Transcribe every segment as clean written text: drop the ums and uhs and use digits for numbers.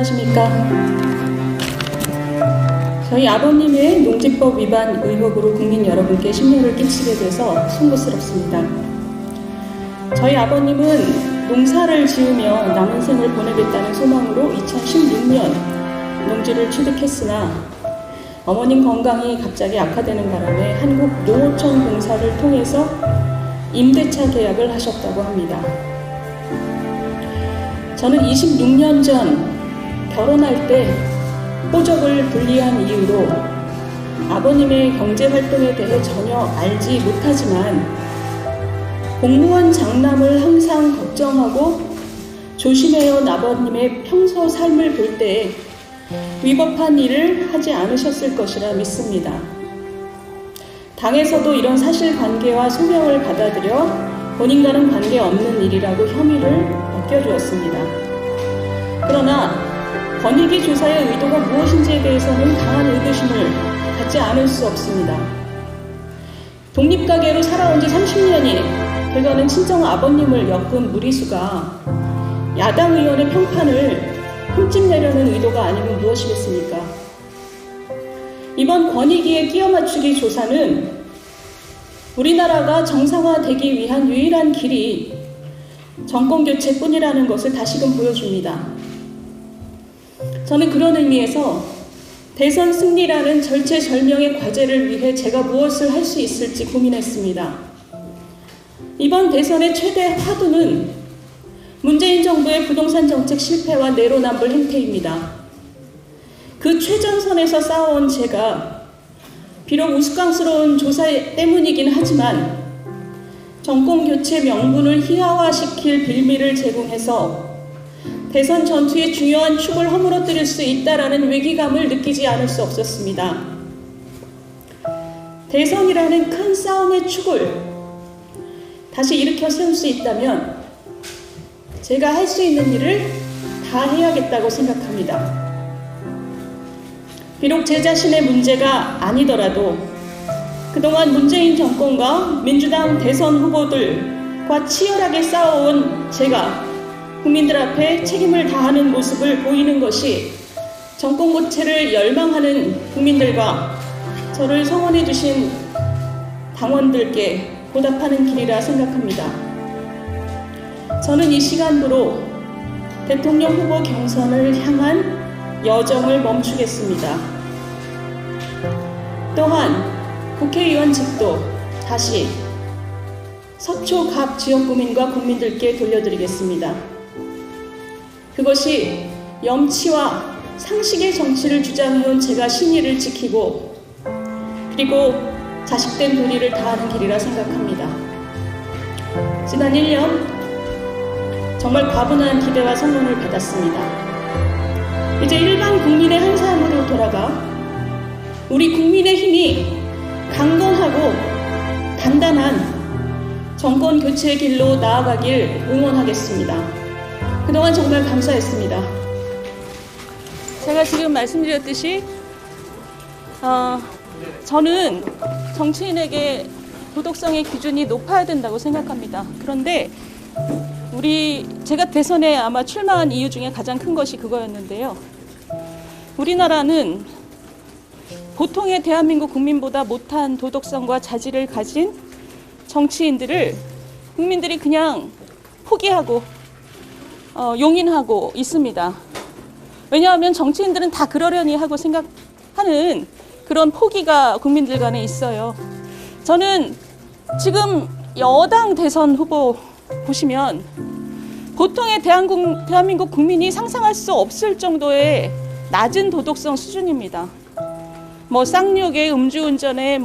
안녕하십니까. 저희 아버님의 농지법 위반 의혹으로 국민 여러분께 심려를 끼치게 돼서 송구스럽습니다. 저희 아버님은 농사를 지으며 남은 생을 보내겠다는 소망으로 2016년 농지를 취득했으나 어머님 건강이 갑자기 악화되는 바람에 한국농어촌 공사를 통해서 임대차 계약을 하셨다고 합니다. 저는 26년 전 결혼할 때 호적을 분리한 이유로 아버님의 경제활동에 대해 전혀 알지 못하지만 공무원 장남을 항상 걱정하고 조심해온 아버님의 평소 삶을 볼 때 위법한 일을 하지 않으셨을 것이라 믿습니다. 당에서도 이런 사실관계와 소명을 받아들여 본인과는 관계없는 일이라고 혐의를 벗겨주었습니다. 그러나 권익위 조사의 의도가 무엇인지에 대해서는 강한 의구심을 갖지 않을 수 없습니다. 독립가계로 살아온 지 30년이 돼가는 친정 아버님을 엮은 무리수가 야당 의원의 평판을 흠집내려는 의도가 아니면 무엇이겠습니까? 이번 권익위의 끼워 맞추기 조사는 우리나라가 정상화되기 위한 유일한 길이 정권교체뿐이라는 것을 다시금 보여줍니다. 저는 그런 의미에서 대선 승리라는 절체절명의 과제를 위해 제가 무엇을 할 수 있을지 고민했습니다. 이번 대선의 최대 화두는 문재인 정부의 부동산 정책 실패와 내로남불 행태입니다. 그 최전선에서 싸워온 제가 비록 우스꽝스러운 조사 때문이긴 하지만 정권교체 명분을 희화화시킬 빌미를 제공해서 대선 전투의 중요한 축을 허물어뜨릴 수 있다라는 위기감을 느끼지 않을 수 없었습니다. 대선이라는 큰 싸움의 축을 다시 일으켜 세울 수 있다면 제가 할 수 있는 일을 다 해야겠다고 생각합니다. 비록 제 자신의 문제가 아니더라도 그동안 문재인 정권과 민주당 대선 후보들과 치열하게 싸워온 제가 국민들 앞에 책임을 다하는 모습을 보이는 것이 정권 교체를 열망하는 국민들과 저를 성원해 주신 당원들께 보답하는 길이라 생각합니다. 저는 이 시간부로 대통령 후보 경선을 향한 여정을 멈추겠습니다. 또한 국회의원직도 다시 서초 갑 지역 구민과 국민들께 돌려드리겠습니다. 그것이 염치와 상식의 정치를 주장해온 제가 신의를 지키고 그리고 자식된 도리를 다하는 길이라 생각합니다. 지난 1년 정말 과분한 기대와 성원을 받았습니다. 이제 일반 국민의 한 사람으로 돌아가 우리 국민의 힘이 강건하고 단단한 정권 교체의 길로 나아가길 응원하겠습니다. 그동안 정말 감사했습니다. 제가 지금 말씀드렸듯이 저는 정치인에게 도덕성의 기준이 높아야 된다고 생각합니다. 그런데 제가 대선에 아마 출마한 이유 중에 가장 큰 것이 그거였는데요. 우리나라는 보통의 대한민국 국민보다 못한 도덕성과 자질을 가진 정치인들을 국민들이 그냥 포기하고 용인하고 있습니다. 왜냐하면 정치인들은 다 그러려니 하고 생각하는 그런 포기가 국민들 간에 있어요. 저는 지금 여당 대선 후보 보시면 보통의 대한민국 국민이 상상할 수 없을 정도의 낮은 도덕성 수준입니다. 쌍욕에 음주운전에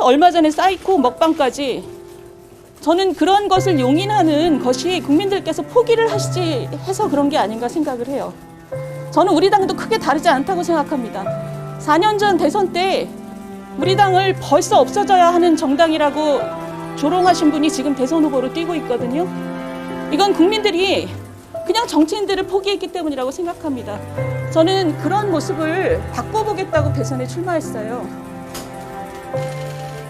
얼마 전에 사이코 먹방까지 저는 그런 것을 용인하는 것이 국민들께서 포기를 하시지 해서 그런 게 아닌가 생각을 해요. 저는 우리 당도 크게 다르지 않다고 생각합니다. 4년 전 대선 때 우리 당을 벌써 없어져야 하는 정당이라고 조롱하신 분이 지금 대선 후보로 뛰고 있거든요. 이건 국민들이 그냥 정치인들을 포기했기 때문이라고 생각합니다. 저는 그런 모습을 바꿔보겠다고 대선에 출마했어요.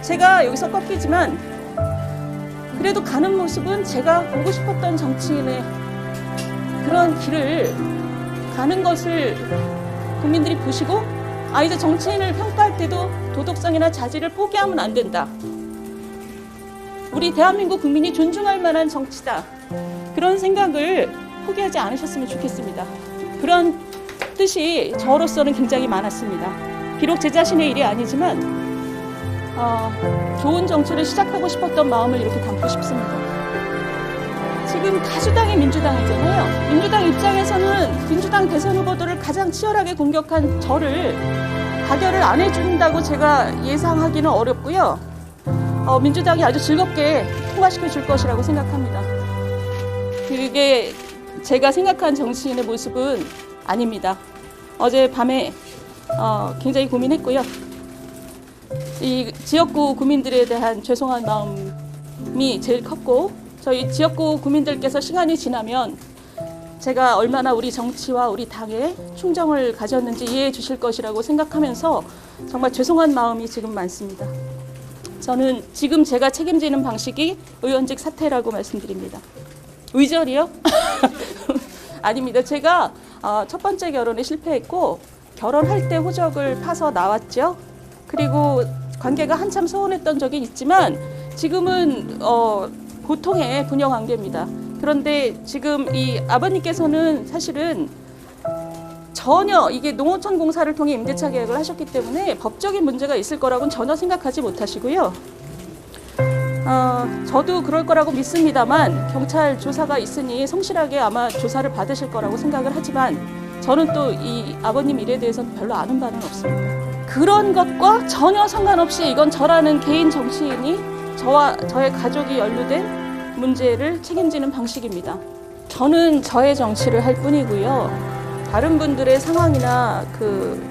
제가 여기서 꺾이지만 그래도 가는 모습은 제가 보고 싶었던 정치인의 그런 길을 가는 것을 국민들이 보시고 이제 정치인을 평가할 때도 도덕성이나 자질을 포기하면 안 된다. 우리 대한민국 국민이 존중할 만한 정치다. 그런 생각을 포기하지 않으셨으면 좋겠습니다. 그런 뜻이 저로서는 굉장히 많았습니다. 비록 제 자신의 일이 아니지만 좋은 정치를 시작하고 싶었던 마음을 이렇게 담고 싶습니다. 지금 다수당이 민주당이잖아요. 민주당 입장에서는 민주당 대선 후보들을 가장 치열하게 공격한 저를 가결을 안 해준다고 제가 예상하기는 어렵고요. 민주당이 아주 즐겁게 통과시켜 줄 것이라고 생각합니다. 그게 제가 생각한 정치인의 모습은 아닙니다. 어제 밤에 굉장히 고민했고요. 이 지역구 구민들에 대한 죄송한 마음이 제일 컸고, 저희 지역구 구민들께서 시간이 지나면 제가 얼마나 우리 정치와 우리 당에 충정을 가졌는지 이해해 주실 것이라고 생각하면서 정말 죄송한 마음이 지금 많습니다. 저는 지금 제가 책임지는 방식이 의원직 사퇴라고 말씀드립니다. 의절이요? 아닙니다. 제가 첫 번째 결혼에 실패했고 결혼할 때 호적을 파서 나왔죠. 그리고 관계가 한참 소원했던 적이 있지만 지금은 보통의 부녀 관계입니다. 그런데 지금 이 아버님께서는 사실은 전혀 이게 농어촌 공사를 통해 임대차 계약을 하셨기 때문에 법적인 문제가 있을 거라고는 전혀 생각하지 못하시고요. 저도 그럴 거라고 믿습니다만 경찰 조사가 있으니 성실하게 아마 조사를 받으실 거라고 생각을 하지만 저는 또 이 아버님 일에 대해서는 별로 아는 바는 없습니다. 그런 것과 전혀 상관없이 이건 저라는 개인 정치인이 저와 저의 가족이 연루된 문제를 책임지는 방식입니다. 저는 저의 정치를 할 뿐이고요. 다른 분들의 상황이나 그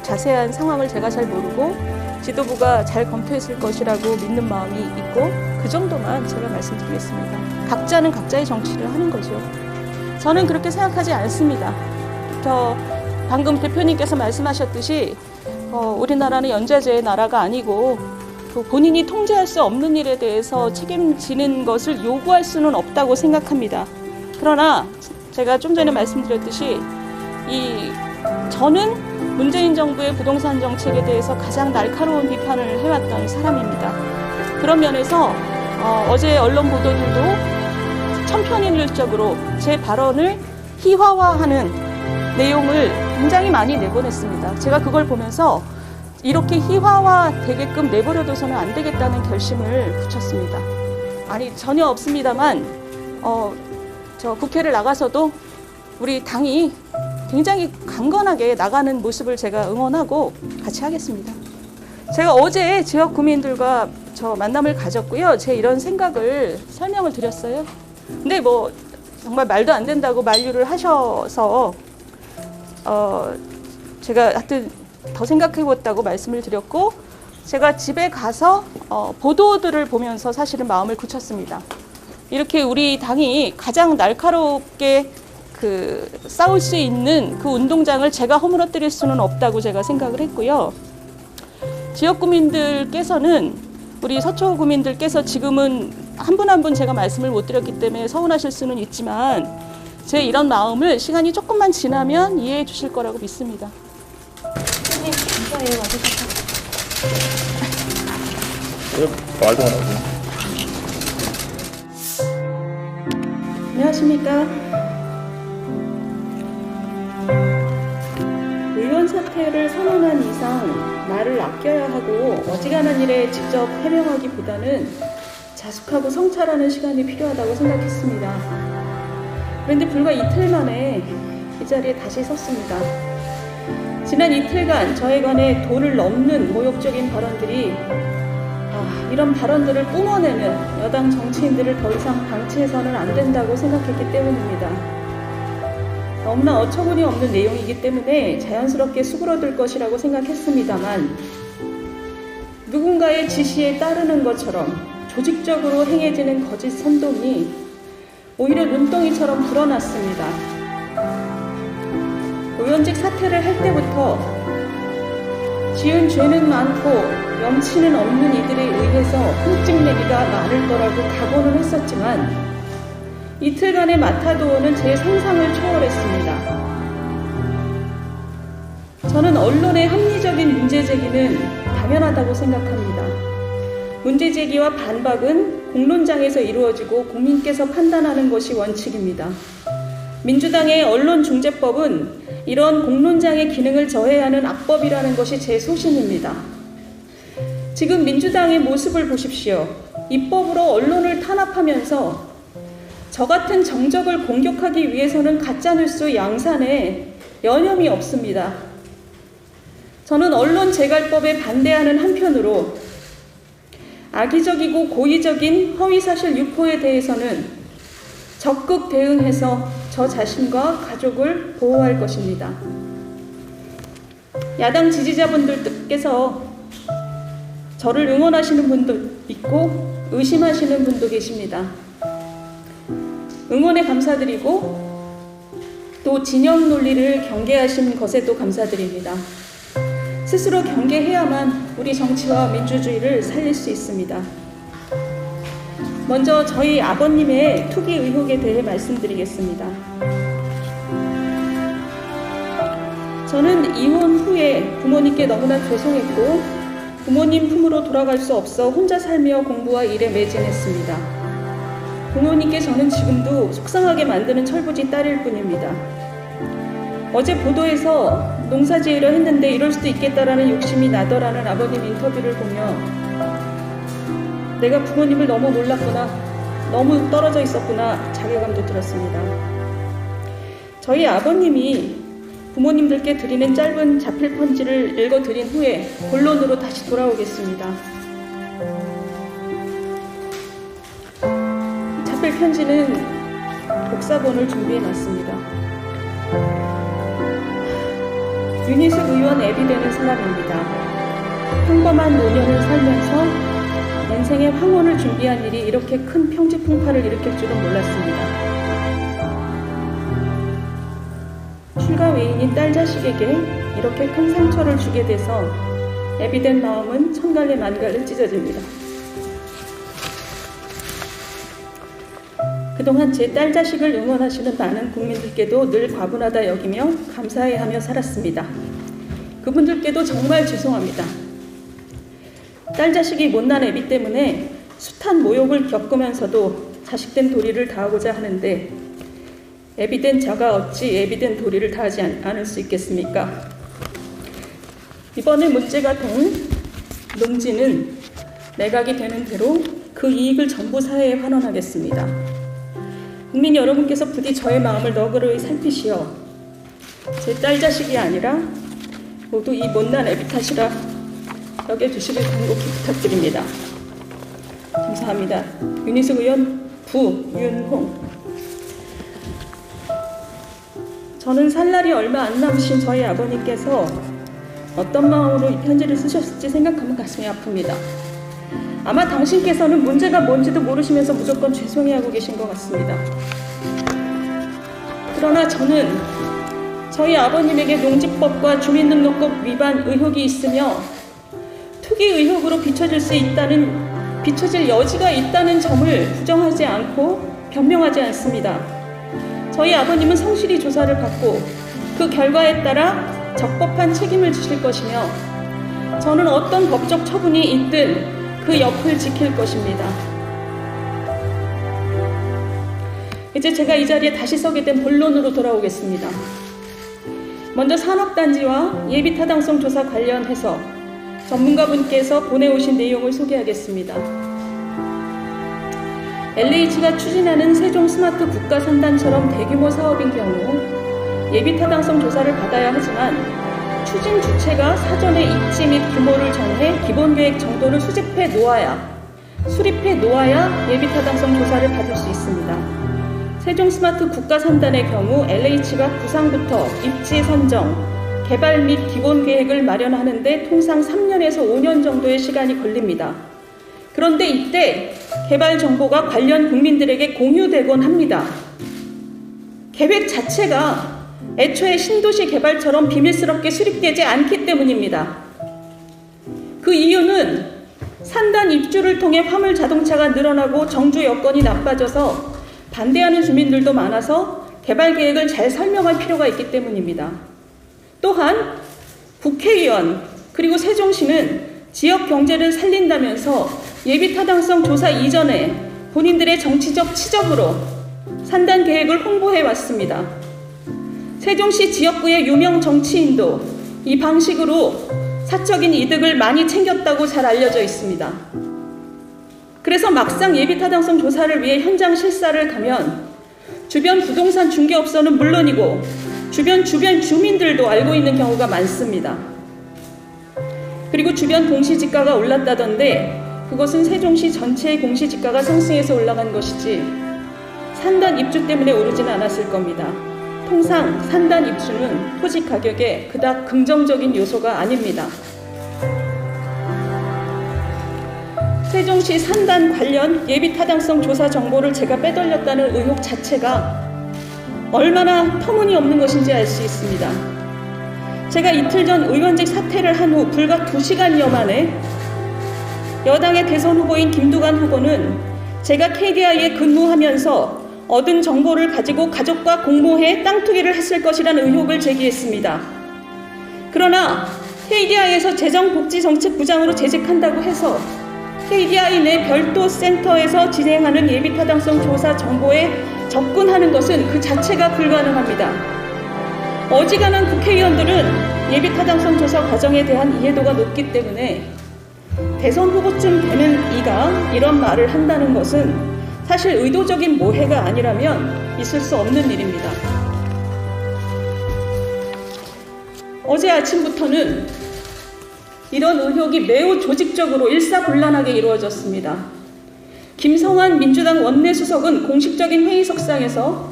자세한 상황을 제가 잘 모르고 지도부가 잘 검토했을 것이라고 믿는 마음이 있고 그 정도만 제가 말씀드리겠습니다. 각자는 각자의 정치를 하는 거죠. 저는 그렇게 생각하지 않습니다. 방금 대표님께서 말씀하셨듯이 우리나라는 연좌제의 나라가 아니고 본인이 통제할 수 없는 일에 대해서 책임지는 것을 요구할 수는 없다고 생각합니다. 그러나 제가 좀 전에 말씀드렸듯이 저는 문재인 정부의 부동산 정책에 대해서 가장 날카로운 비판을 해왔던 사람입니다. 그런 면에서 어제 언론 보도들도 천편일률적으로 제 발언을 희화화하는 내용을 굉장히 많이 내보냈습니다. 제가 그걸 보면서 이렇게 희화화 되게끔 내버려둬서는 안 되겠다는 결심을 붙였습니다. 전혀 없습니다만 저 국회를 나가서도 우리 당이 굉장히 강건하게 나가는 모습을 제가 응원하고 같이 하겠습니다. 제가 어제 지역 구민들과 저 만남을 가졌고요. 제 이런 생각을 설명을 드렸어요. 근데 정말 말도 안 된다고 만류를 하셔서 제가 하여튼 더 생각해봤다고 말씀을 드렸고 제가 집에 가서 보도들을 보면서 사실은 마음을 굳혔습니다. 이렇게 우리 당이 가장 날카롭게 싸울 수 있는 그 운동장을 제가 허물어뜨릴 수는 없다고 제가 생각을 했고요. 지역 구민들께서는 우리 서초 구민들께서 지금은 한 분 한 분 제가 말씀을 못 드렸기 때문에 서운하실 수는 있지만 제 이런 마음을 시간이 조금만 지나면 이해해 주실 거라고 믿습니다. 선생님, 감사해요. 와주셔서. 왜 말도 안 하고? 안녕하십니까. 의원 사퇴를 선언한 이상 나를 아껴야 하고 어지간한 일에 직접 해명하기보다는 자숙하고 성찰하는 시간이 필요하다고 생각했습니다. 그런데 불과 이틀 만에 이 자리에 다시 섰습니다. 지난 이틀간 저에 관해 도를 넘는 모욕적인 발언들이 이런 발언들을 뿜어내는 여당 정치인들을 더 이상 방치해서는 안 된다고 생각했기 때문입니다. 너무나 어처구니 없는 내용이기 때문에 자연스럽게 수그러들 것이라고 생각했습니다만 누군가의 지시에 따르는 것처럼 조직적으로 행해지는 거짓 선동이 오히려 눈덩이처럼 불어났습니다. 의원직 사퇴를 할 때부터 지은 죄는 많고 염치는 없는 이들에 의해서 흠집내기가 많을 거라고 각오는 했었지만 이틀간의 마타도어는 제 상상을 초월했습니다. 저는 언론의 합리적인 문제제기는 당연하다고 생각합니다. 문제제기와 반박은 공론장에서 이루어지고 국민께서 판단하는 것이 원칙입니다. 민주당의 언론중재법은 이런 공론장의 기능을 저해하는 악법이라는 것이 제 소신입니다. 지금 민주당의 모습을 보십시오. 입법으로 언론을 탄압하면서 저 같은 정적을 공격하기 위해서는 가짜뉴스 양산에 여념이 없습니다. 저는 언론 재갈법에 반대하는 한편으로 악의적이고 고의적인 허위사실 유포에 대해서는 적극 대응해서 저 자신과 가족을 보호할 것입니다. 야당 지지자분들께서 저를 응원하시는 분도 있고 의심하시는 분도 계십니다. 응원에 감사드리고 또 진영 논리를 경계하신 것에도 감사드립니다. 스스로 경계해야만 우리 정치와 민주주의를 살릴 수 있습니다. 먼저 저희 아버님의 투기 의혹에 대해 말씀드리겠습니다. 저는 이혼 후에 부모님께 너무나 죄송했고 부모님 품으로 돌아갈 수 없어 혼자 살며 공부와 일에 매진했습니다. 부모님께 저는 지금도 속상하게 만드는 철부지 딸일 뿐입니다. 어제 보도에서 농사지으려 했는데 이럴 수도 있겠다라는 욕심이 나더라는 아버님 인터뷰를 보며 내가 부모님을 너무 몰랐구나, 너무 떨어져 있었구나 자괴감도 들었습니다. 저희 아버님이 부모님들께 드리는 짧은 자필 편지를 읽어드린 후에 본론으로 다시 돌아오겠습니다. 자필 편지는 복사본을 준비해놨습니다. 윤희숙 의원 앱이 되는 사람입니다. 평범한 노년을 살면서 인생의 황혼을 준비한 일이 이렇게 큰 평지풍파를 일으킬 줄은 몰랐습니다. 출가 외인인 딸 자식에게 이렇게 큰 상처를 주게 돼서 앱이 된 마음은 천갈래 만갈래 찢어집니다. 그동안 제 딸 자식을 응원하시는 많은 국민들께도 늘 과분하다 여기며 감사해하며 살았습니다. 그분들께도 정말 죄송합니다. 딸 자식이 못난 애비 때문에 숱한 모욕을 겪으면서도 자식된 도리를 다하고자 하는데 애비된 자가 어찌 애비된 도리를 다하지 않을 수 있겠습니까? 이번에 문제가 된 농지는 매각이 되는 대로 그 이익을 전부 사회에 환원하겠습니다. 국민 여러분께서 부디 저의 마음을 너그러이 살피시어 제 딸 자식이 아니라 모두 이 못난 애비 탓이라 여겨주시길 간곡히 부탁드립니다. 감사합니다. 윤희숙 의원 부윤홍. 저는 살 날이 얼마 안 남으신 저희 아버님께서 어떤 마음으로 이 편지를 쓰셨을지 생각하면 가슴이 아픕니다. 아마 당신께서는 문제가 뭔지도 모르시면서 무조건 죄송해하고 계신 것 같습니다. 그러나 저는 저희 아버님에게 농지법과 주민등록법 위반 의혹이 있으며 투기 의혹으로 비춰질 여지가 있다는 점을 부정하지 않고 변명하지 않습니다. 저희 아버님은 성실히 조사를 받고 그 결과에 따라 적법한 책임을 지실 것이며 저는 어떤 법적 처분이 있든 그 옆을 지킬 것입니다. 이제 제가 이 자리에 다시 서게 된 본론으로 돌아오겠습니다. 먼저 산업단지와 예비타당성 조사 관련해서 전문가분께서 보내오신 내용을 소개하겠습니다. LH가 추진하는 세종 스마트 국가산단처럼 대규모 사업인 경우 예비타당성 조사를 받아야 하지만 추진 주체가 사전에 입지 및 규모를 정해 기본계획 정도를 수립해 놓아야 예비타당성 조사를 받을 수 있습니다. 세종 스마트 국가산단의 경우 LH가 구상부터 입지 선정, 개발 및 기본계획을 마련하는데 통상 3년에서 5년 정도의 시간이 걸립니다. 그런데 이때 개발 정보가 관련 국민들에게 공유되곤 합니다. 계획 자체가 애초에 신도시 개발처럼 비밀스럽게 수립되지 않기 때문입니다. 그 이유는 산단 입주를 통해 화물 자동차가 늘어나고 정주 여건이 나빠져서 반대하는 주민들도 많아서 개발 계획을 잘 설명할 필요가 있기 때문입니다. 또한 국회의원 그리고 세종시는 지역 경제를 살린다면서 예비 타당성 조사 이전에 본인들의 정치적 치적으로 산단 계획을 홍보해 왔습니다. 세종시 지역구의 유명 정치인도 이 방식으로 사적인 이득을 많이 챙겼다고 잘 알려져 있습니다. 그래서 막상 예비 타당성 조사를 위해 현장 실사를 가면 주변 부동산 중개업소는 물론이고 주변 주민들도 알고 있는 경우가 많습니다. 그리고 주변 공시지가가 올랐다던데 그것은 세종시 전체의 공시지가가 상승해서 올라간 것이지 산단 입주 때문에 오르진 않았을 겁니다. 통상 산단 입주는 토지 가격에 그닥 긍정적인 요소가 아닙니다. 세종시 산단 관련 예비 타당성 조사 정보를 제가 빼돌렸다는 의혹 자체가 얼마나 터무니없는 것인지 알 수 있습니다. 제가 이틀 전 의원직 사퇴를 한 후 불과 2시간여 만에 여당의 대선 후보인 김두관 후보는 제가 KDI에 근무하면서 얻은 정보를 가지고 가족과 공모해 땅 투기를 했을 것이라는 의혹을 제기했습니다. 그러나 KDI에서 재정복지정책부장으로 재직한다고 해서 KDI 내 별도 센터에서 진행하는 예비타당성 조사 정보에 접근하는 것은 그 자체가 불가능합니다. 어지간한 국회의원들은 예비타당성 조사 과정에 대한 이해도가 높기 때문에 대선 후보쯤 되는 이가 이런 말을 한다는 것은 사실 의도적인 모해가 아니라면 있을 수 없는 일입니다. 어제 아침부터는 이런 의혹이 매우 조직적으로 일사불란하게 이루어졌습니다. 김성환 민주당 원내수석은 공식적인 회의석상에서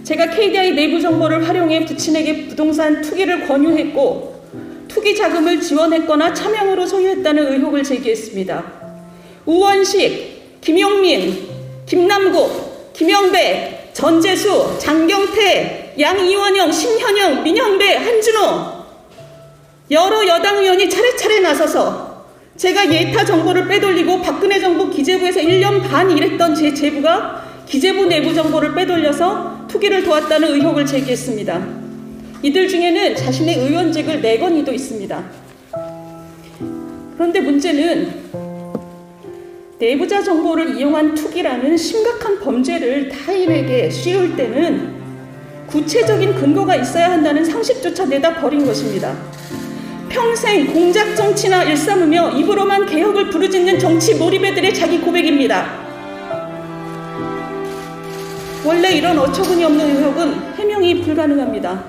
제가 KDI 내부 정보를 활용해 부친에게 부동산 투기를 권유했고 투기 자금을 지원했거나 차명으로 소유했다는 의혹을 제기했습니다. 우원식, 김용민, 김남국, 김영배, 전재수, 장경태, 양이원영, 심현영, 민영배, 한준호 여러 여당 의원이 차례차례 나서서 제가 예타 정보를 빼돌리고 박근혜 정부 기재부에서 1년 반 일했던 제 제부가 기재부 내부 정보를 빼돌려서 투기를 도왔다는 의혹을 제기했습니다. 이들 중에는 자신의 의원직을 내건 이도 있습니다. 그런데 문제는 내부자 정보를 이용한 투기라는 심각한 범죄를 타인에게 씌울 때는 구체적인 근거가 있어야 한다는 상식조차 내다 버린 것입니다. 평생 공작 정치나 일삼으며 입으로만 개혁을 부르짖는 정치 몰입애들의 자기 고백입니다. 원래 이런 어처구니 없는 의혹은 해명이 불가능합니다.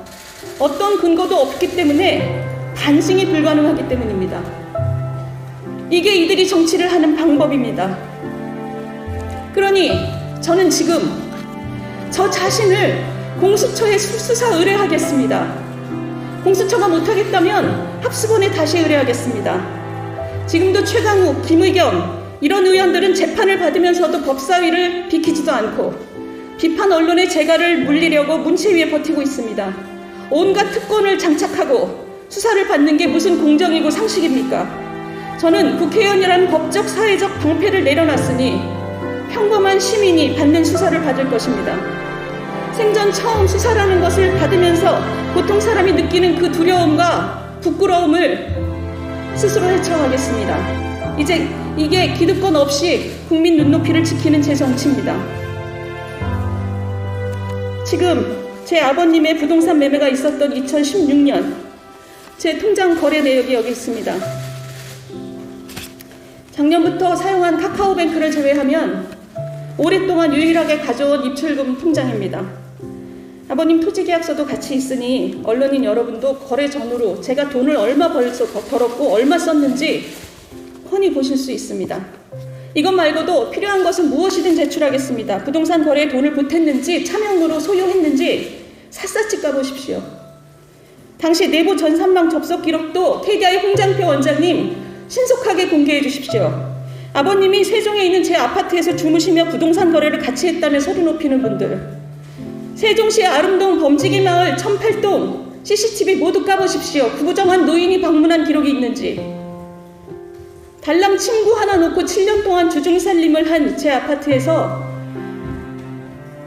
어떤 근거도 없기 때문에 반증이 불가능하기 때문입니다. 이게 이들이 정치를 하는 방법입니다. 그러니 저는 지금 저 자신을 공수처에 수사 의뢰하겠습니다. 공수처가 못하겠다면 합수본에 다시 의뢰하겠습니다. 지금도 최강욱, 김의겸 이런 의원들은 재판을 받으면서도 법사위를 비키지도 않고 비판 언론의 재갈을 물리려고 문체위에 버티고 있습니다. 온갖 특권을 장착하고 수사를 받는 게 무슨 공정이고 상식입니까? 저는 국회의원이라는 법적 사회적 방패를 내려놨으니 평범한 시민이 받는 수사를 받을 것입니다. 생전 처음 수사라는 것을 받으면서 보통 사람이 느끼는 그 두려움과 부끄러움을 스스로 헤쳐가겠습니다. 이제 이게 기득권 없이 국민 눈높이를 지키는 제 정치입니다. 지금 제 아버님의 부동산 매매가 있었던 2016년 제 통장 거래 내역이 여기 있습니다. 작년부터 사용한 카카오뱅크를 제외하면 오랫동안 유일하게 가져온 입출금 통장입니다. 아버님 토지계약서도 같이 있으니 언론인 여러분도 거래 전후로 제가 돈을 얼마 벌었고 얼마 썼는지 훤히 보실 수 있습니다. 이것 말고도 필요한 것은 무엇이든 제출하겠습니다. 부동산 거래에 돈을 보탰는지 차명으로 소유했는지 샅샅이 까보십시오. 당시 내부 전산망 접속 기록도 KDI 홍장표 원장님 신속하게 공개해 주십시오. 아버님이 세종에 있는 제 아파트에서 주무시며 부동산 거래를 같이 했다며 소리 높이는 분들, 세종시 아름동 범지기 마을 1008동 CCTV 모두 까보십시오. 구부정한 노인이 방문한 기록이 있는지, 달랑 침구 하나 놓고 7년 동안 주중살림을 한 제 아파트에서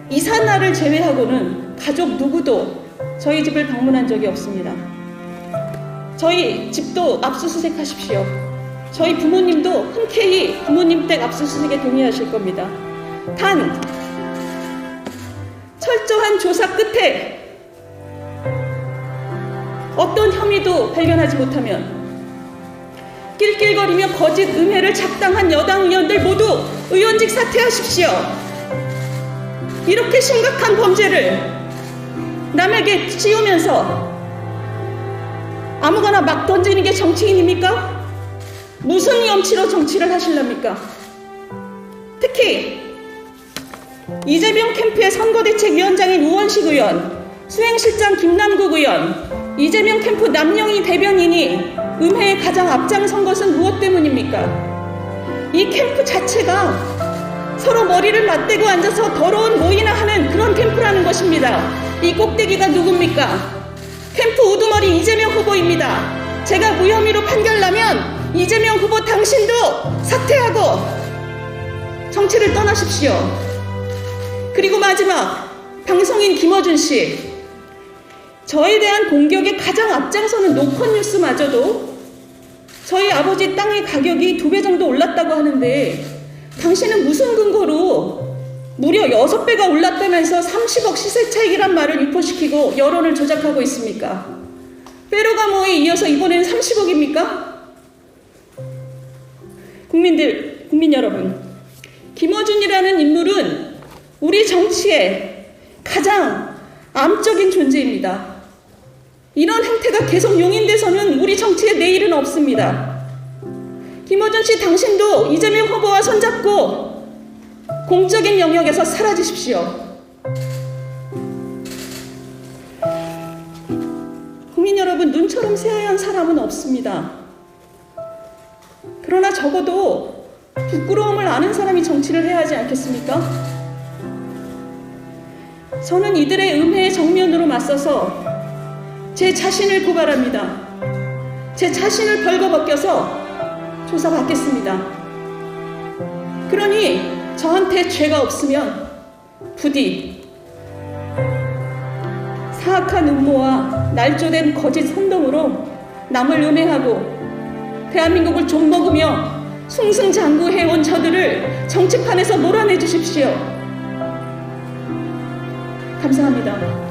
이사나를 제외하고는 가족 누구도 저희 집을 방문한 적이 없습니다. 저희 집도 압수수색하십시오. 저희 부모님도 흔쾌히 부모님 댁 압수수색에 동의하실 겁니다. 단 철저한 조사 끝에 어떤 혐의도 발견하지 못하면 낄낄거리며 거짓 음해를 작당한 여당 의원들 모두 의원직 사퇴하십시오. 이렇게 심각한 범죄를 남에게 씌우면서 아무거나 막 던지는 게 정치인입니까? 무슨 염치로 정치를 하실랍니까? 특히 이재명 캠프의 선거대책위원장인 우원식 의원, 수행실장 김남국 의원, 이재명 캠프 남영희 대변인이 음해에 가장 앞장선 것은 무엇 때문입니까? 이 캠프 자체가 서로 머리를 맞대고 앉아서 더러운 모이나 하는 그런 캠프라는 것입니다. 이 꼭대기가 누굽니까? 캠프 우두머리 이재명 후보입니다. 제가 무혐의로 판결나면 이재명 후보 당신도 사퇴하고 정치를 떠나십시오. 그리고 마지막, 방송인 김어준 씨, 저에 대한 공격에 가장 앞장서는 노컷뉴스마저도 저희 아버지 땅의 가격이 2배 정도 올랐다고 하는데 당신은 무슨 근거로 무려 6배가 올랐다면서 30억 시세 차익이란 말을 유포시키고 여론을 조작하고 있습니까? 페루가모에 이어서 이번에는 30억입니까? 국민 여러분, 김어준이라는 인물은 우리 정치의 가장 암적인 존재입니다. 이런 행태가 계속 용인돼서는 우리 정치의 내일은 없습니다. 김어준 씨, 당신도 이재명 후보와 손잡고 공적인 영역에서 사라지십시오. 국민 여러분, 눈처럼 새하얀 사람은 없습니다. 그러나 적어도 부끄러움을 아는 사람이 정치를 해야 하지 않겠습니까? 저는 이들의 음해의 정면으로 맞서서 제 자신을 고발합니다. 제 자신을 벌거벗겨서 조사받겠습니다. 그러니 저한테 죄가 없으면 부디 사악한 음모와 날조된 거짓 선동으로 남을 음해하고 대한민국을 좀먹으며 승승장구해온 저들을 정치판에서 몰아내 주십시오. 감사합니다.